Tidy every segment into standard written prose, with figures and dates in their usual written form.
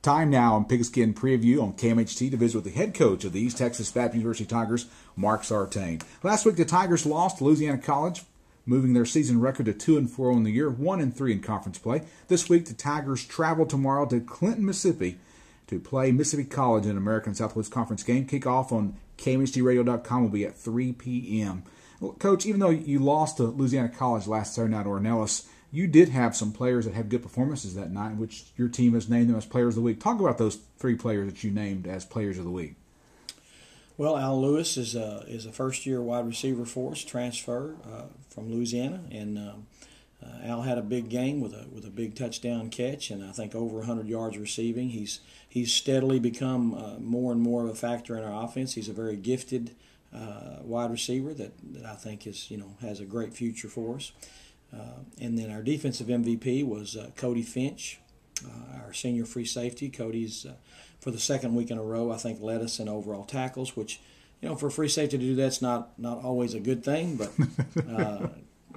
Time now on Pigskin Preview on KMHT to visit with the head coach of the East Texas Baptist University Tigers, Mark Sartain. Last week, the Tigers lost to Louisiana College, moving their season record to 2-4 on the year, 1-3 in conference play. This week, the Tigers travel tomorrow to Clinton, Mississippi, to play Mississippi College in an American Southwest Conference game. Kickoff on KMHTradio.com will be at 3 p.m. Well, Coach, even though you lost to Louisiana College last Saturday night at Ornelas, you did have some players that had good performances that night, which your team has named them as Players of the Week. Talk about those three players that you named as Players of the Week. Well, Al Lewis is a first-year wide receiver for us, transfer from Louisiana, and Al had a big game with a big touchdown catch, and I think over 100 yards receiving. He's steadily become more and more of a factor in our offense. He's a very gifted wide receiver that I think has a great future for us. And then our defensive MVP was Cody Finch, our senior free safety. Cody's, for the second week in a row, I think led us in overall tackles, which, for a free safety to do that's not always a good thing, but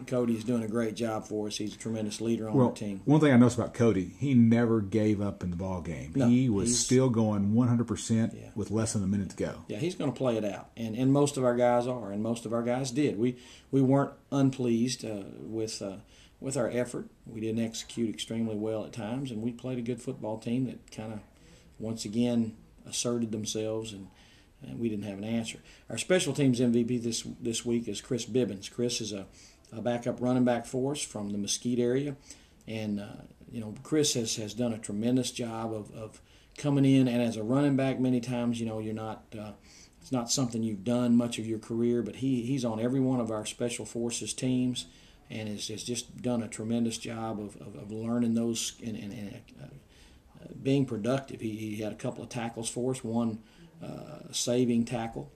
Cody's doing a great job for us. He's a tremendous leader on our team. One thing I noticed about Cody, he never gave up in the ball game. No, he was still going 100% with less than a minute to go. Yeah, he's going to play it out, and most of our guys are, and most of our guys did. We weren't unpleased with our effort. We didn't execute extremely well at times, and we played a good football team that kind of once again asserted themselves, and we didn't have an answer. Our special teams MVP this week is Chris Bibbins. Chris is a backup running back for us from the Mesquite area, and Chris has done a tremendous job of coming in, and as a running back many times you're not it's not something you've done much of your career, but he's on every one of our special forces teams and has just done a tremendous job of learning those and being productive. He had a couple of tackles for us, one saving tackle,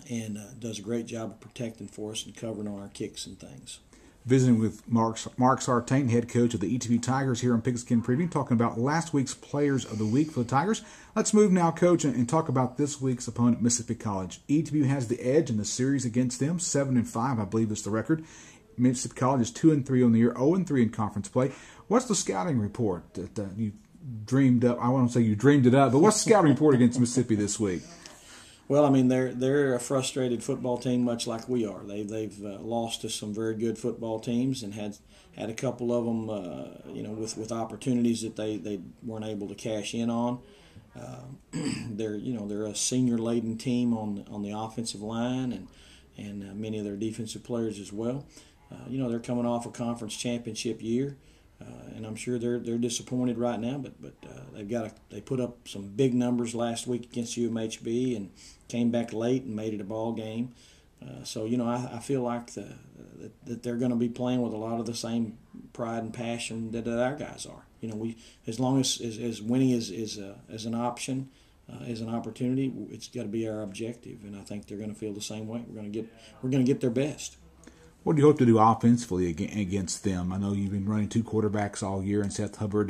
and does a great job of protecting for us and covering on our kicks and things. Visiting with Mark Sartain, head coach of the ETBU Tigers here on Pigskin Preview, talking about last week's Players of the Week for the Tigers. Let's move now, Coach, and talk about this week's opponent, Mississippi College. ETBU has the edge in the series against them, 7-5, I believe is the record. Mississippi College is 2-3 on the year, 0-3 in conference play. What's the scouting report that you dreamed up? I won't say you dreamed it up, but what's the scouting report against Mississippi this week? Well, I mean, they're a frustrated football team, much like we are. They've lost to some very good football teams and had a couple of them, with opportunities that they weren't able to cash in on. They're a senior-laden team on the offensive line and many of their defensive players as well. They're coming off a conference championship year. And I'm sure they're disappointed right now, but they put up some big numbers last week against UMHB and came back late and made it a ball game. So I feel like that they're going to be playing with a lot of the same pride and passion that our guys are. As long as winning is an option, as an opportunity, it's got to be our objective, and I think they're going to feel the same way. We're going to get their best. What do you hope to do offensively against them? I know you've been running two quarterbacks all year, and Seth Hubbard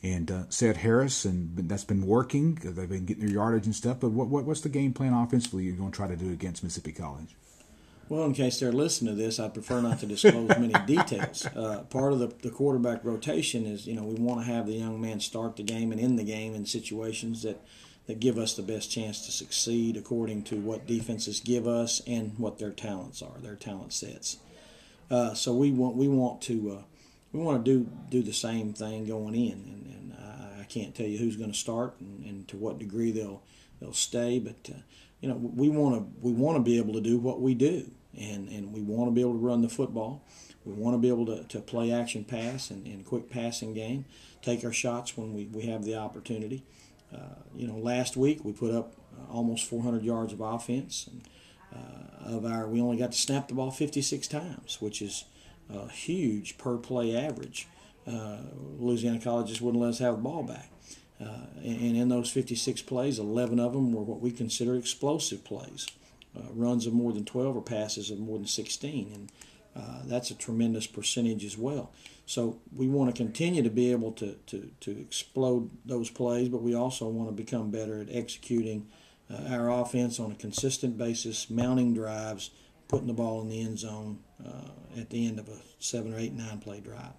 and Seth Harris, and that's been working. They've been getting their yardage and stuff. But what's the game plan offensively you're going to try to do against Mississippi College? Well, in case they're listening to this, I'd prefer not to disclose many details. Part of the quarterback rotation is, we want to have the young man start the game and end the game in situations that give us the best chance to succeed according to what defenses give us and what their talents are, their talent sets. So we want to do the same thing going in, and I can't tell you who's going to start and to what degree they'll stay, but we want to be able to do what we do, and we want to be able to run the football. We want to be able to play action pass and quick passing game, take our shots when we have the opportunity. Last week we put up almost 400 yards of offense, and we only got to snap the ball 56 times, which is a huge per play average. Louisiana College just wouldn't let us have the ball back, and in those 56 plays, 11 of them were what we consider explosive plays, runs of more than 12 or passes of more than 16, and that's a tremendous percentage as well. So we want to continue to be able to explode those plays, but we also want to become better at executing our offense on a consistent basis, mounting drives, putting the ball in the end zone at the end of a 7 or 8, 9 play drive.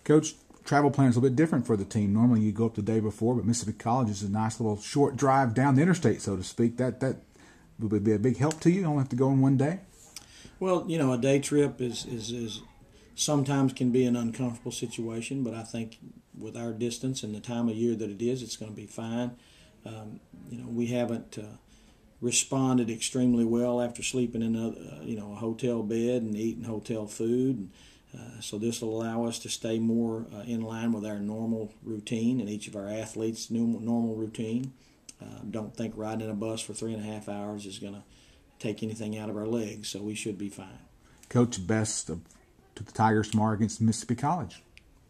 Coach, travel plan is a little bit different for the team. Normally you go up the day before, but Mississippi College is a nice little short drive down the interstate, so to speak. That would be a big help to you. You don't have to go in one day. Well, a day trip is sometimes can be an uncomfortable situation, but I think with our distance and the time of year that it is, it's going to be fine. We haven't responded extremely well after sleeping in a hotel bed and eating hotel food. So this will allow us to stay more in line with our normal routine and each of our athletes' normal routine. Don't think riding in a bus for 3.5 hours is going to take anything out of our legs, so we should be fine. Coach, best to the Tigers tomorrow against Mississippi College.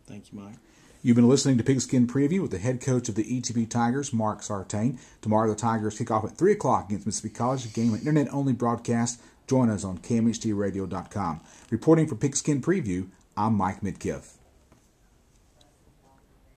Thank you, Mike. You've been listening to Pigskin Preview with the head coach of the ETBU Tigers, Mark Sartain. Tomorrow the Tigers kick off at 3 o'clock against Mississippi College, a game, an internet-only broadcast. Join us on KMHTradio.com. Reporting for Pigskin Preview, I'm Mike Midkiff.